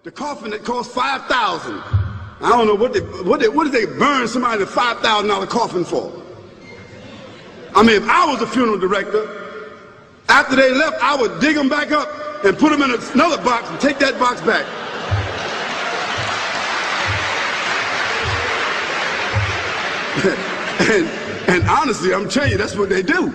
The coffin that cost $5,000. I don't know what did they burn somebody in a $5,000 coffin for? I mean, if I was a funeral director, after they left, I would dig them back up and put them in another box and take that box back. and honestly, I'm telling you, that's what they do.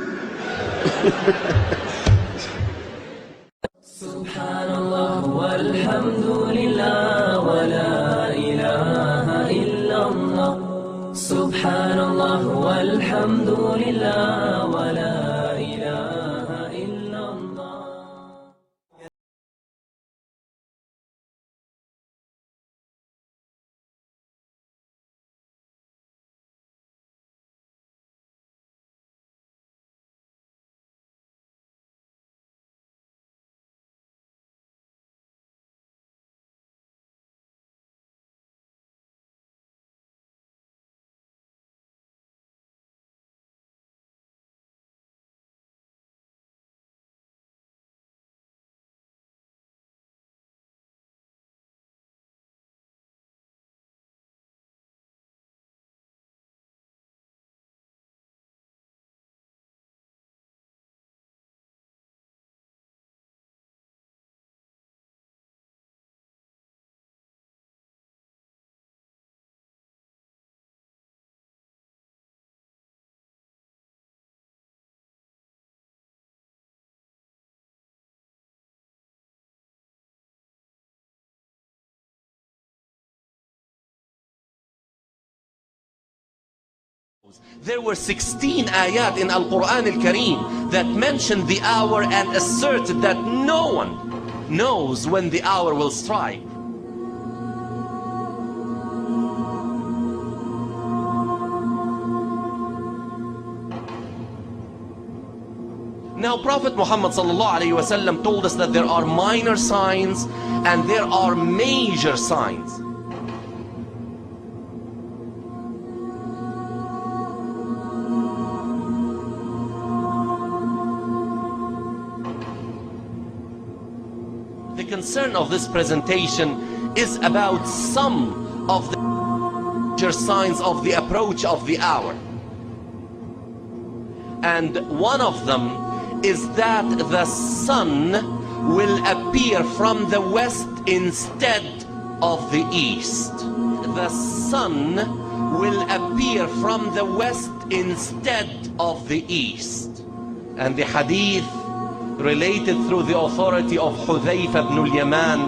Subhanallah walhamdulillah wa la ilaha illallah. Subhanallah walhamdulillah wa la ilaha illallah. There were 16 ayat in Al-Quran Al-Kareem that mentioned the hour and asserted that no one knows when the hour will strike. Now Prophet Muhammad ﷺ told us that there are minor signs and there are major signs. The concern of this presentation is about some of the major signs of the approach of the hour. And one of them is that the sun will appear from the west instead of the east. The sun will appear from the west instead of the east. And the hadith related through the authority of Hudhayfa ibn al-Yaman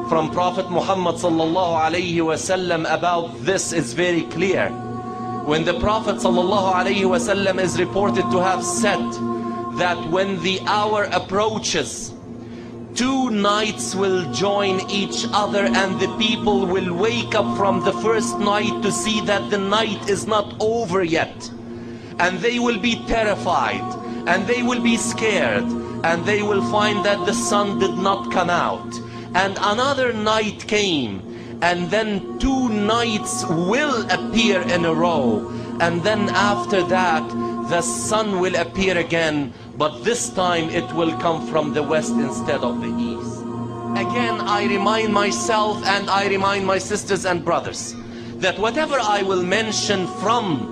from Prophet Muhammad sallallahu alayhi wasallam about this is very clear. When the Prophet sallallahu alayhi wasallam is reported to have said that when the hour approaches, two nights will join each other and the people will wake up from the first night to see that the night is not over yet, and they will be terrified and they will be scared and they will find that the sun did not come out, and another night came, and then two nights will appear in a row, and then after that the sun will appear again, but this time it will come from the west instead of the east. Again, I remind myself and I remind my sisters and brothers that whatever I will mention from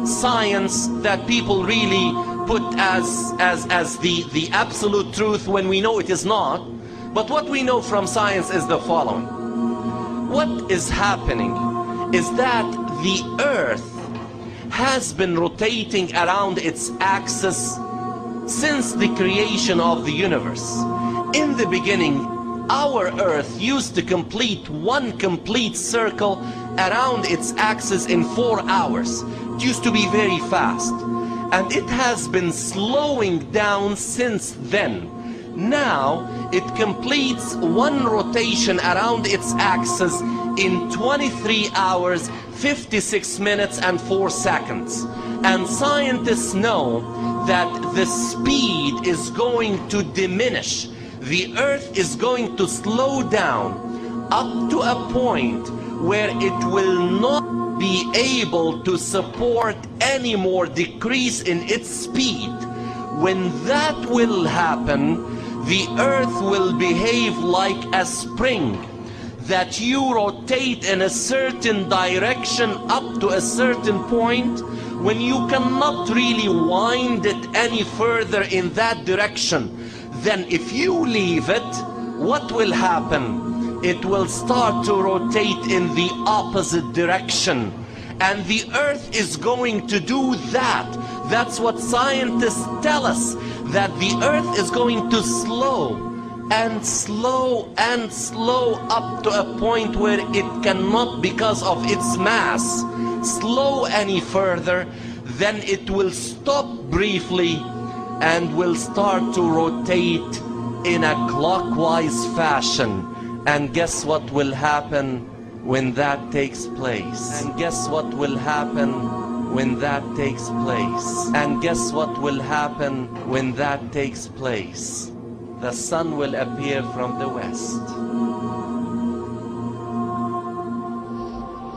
science that people really put as the absolute truth when we know it is not, but what we know from science is the following. What is happening is that the earth has been rotating around its axis since the creation of the universe. In the beginning, our earth used to complete one complete circle around its axis in 4 hours. It used to be very fast, and it has been slowing down since then. Now it completes one rotation around its axis in 23 hours, 56 minutes and 4 seconds. And scientists know that the speed is going to diminish. The earth is going to slow down up to a point where it will not be able to support any more decrease in its speed. When that will happen, the earth will behave like a spring. that you rotate in a certain direction up to a certain point, when you cannot really wind it any further in that direction, then if you leave it, what will happen? It will start to rotate in the opposite direction. And the earth is going to do that. That's what scientists tell us, that the earth is going to slow and slow and slow up to a point where it cannot, because of its mass, slow any further. Then it will stop briefly and will start to rotate in a clockwise fashion. And guess what will happen when that takes place? And guess what will happen when that takes place? And guess what will happen when that takes place? The sun will appear from the west.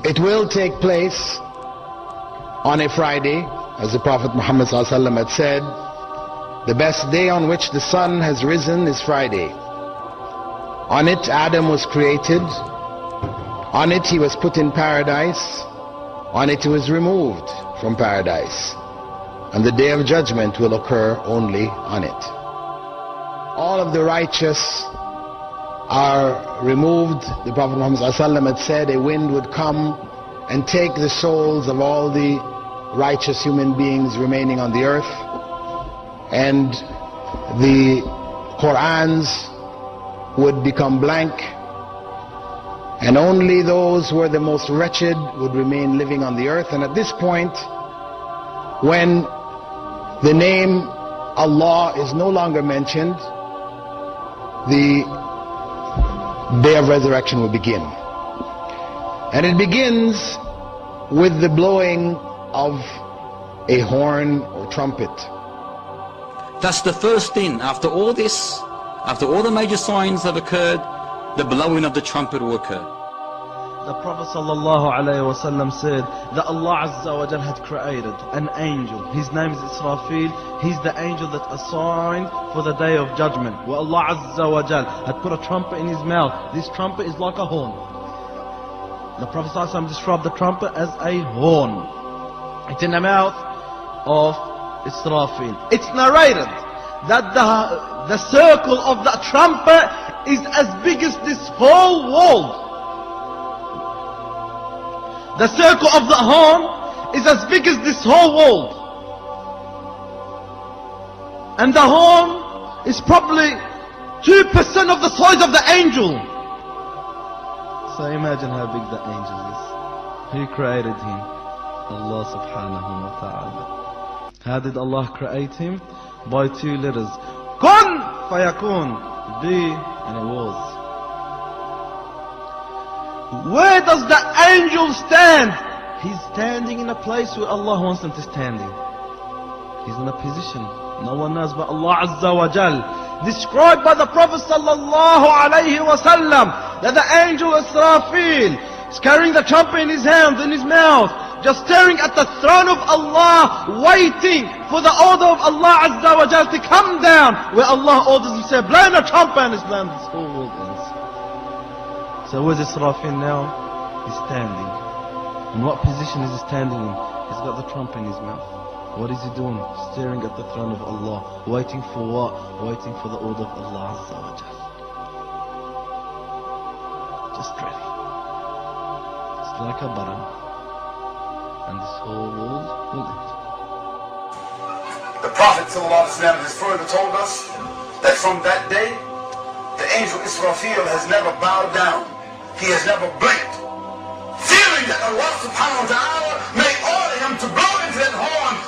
It will take place on a Friday, as the Prophet Muhammad ﷺ had said, the best day on which the sun has risen is Friday. On it Adam was created, on it he was put in paradise, on it he was removed from paradise, and the day of judgment will occur only on it. All of the righteous are removed. The Prophet Muhammad ﷺ had said a wind would come and take the souls of all the righteous human beings remaining on the earth, and the Qur'ans would become blank, and only those who are the most wretched would remain living on the earth. And at this point, when the name Allah is no longer mentioned, the day of resurrection will begin. And it begins with the blowing of a horn or trumpet. That's the first thing. After all this, after all the major signs have occurred, the blowing of the trumpet will occur. The Prophet ﷺ said that Allah Azza wa Jal had created an angel. His name is Israfil. He's the angel that assigned for the day of judgment. Where Allah Azza wa Jal had put a trumpet in his mouth. This trumpet is like a horn. The Prophet ﷺ described the trumpet as a horn. It's in the mouth of Israfil. It's narrated that the circle of the trumpet is as big as this whole world. The circle of the horn is as big as this whole world. And the horn is probably 2% of the size of the angel. So imagine how big the angel is. Who created him? Allah subhanahu wa ta'ala. How did Allah create him? By 2 letters. Kun fayakun. Be, and it was. Where does the angel stand? He's standing in a place where Allah wants him to stand in. He's in a position no one knows but Allah Azza wa Jal. Described by the Prophet sallallahu alayhi wa sallam that the angel Israfil is carrying the trumpet in his hand, in his mouth, just staring at the throne of Allah, waiting for the order of Allah Azza wa Jal to come down, where Allah orders him to say, blow the trumpet, and Islam, this whole world ends. So where's Israfil now? He's standing. In what position is he standing in? He's got the trumpet in his mouth. What is he doing? Staring at the throne of Allah. Waiting for what? Waiting for the order of Allah Azza wa Jal. Just ready. It's like a button. And this whole world will end. The Prophet ﷺ has further told us that from that day, the angel Israfil has never bowed down. He has never blinked, fearing that Allah subhanahu wa ta'ala may order him to blow into that horn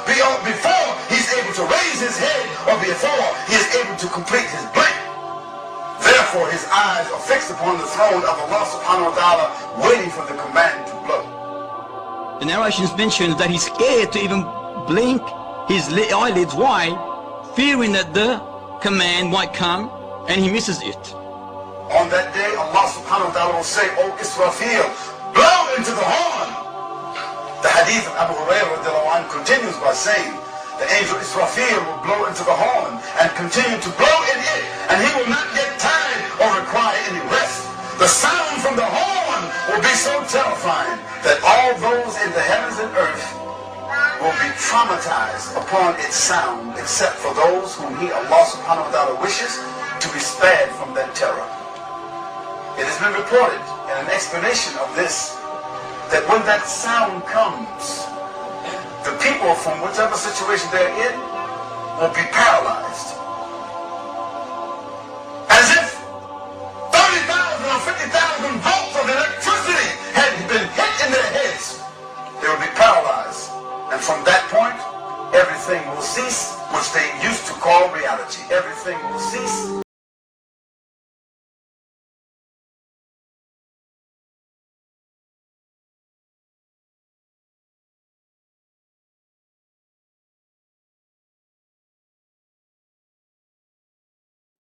before he's able to raise his head, or before he is able to complete his blink. Therefore his eyes are fixed upon the throne of Allah subhanahu wa ta'ala, waiting for the command to blow. The narrations mention that he's scared to even blink his eyelids. Why? Fearing that the command might come and he misses it. On that day, Allah subhanahu wa ta'ala will say, O Israfil, blow into the horn. The hadith of Abu Hurairah continues by saying, the angel Israfil will blow into the horn and continue to blow in it, and he will not get tired or require any rest. The sounds sound from the horn will be so terrifying that all those in the heavens and earth will be traumatized upon its sound, except for those whom He, Allah subhanahu wa ta'ala, wishes to be spared from that terror. It has been reported in an explanation of this that when that sound comes, the people from whichever situation they're in will be paralyzed. As if 30,000 or 50,000 volts of electricity had been hit in their heads. They will be paralyzed. And from that point, everything will cease, which they used to call reality. Everything will cease.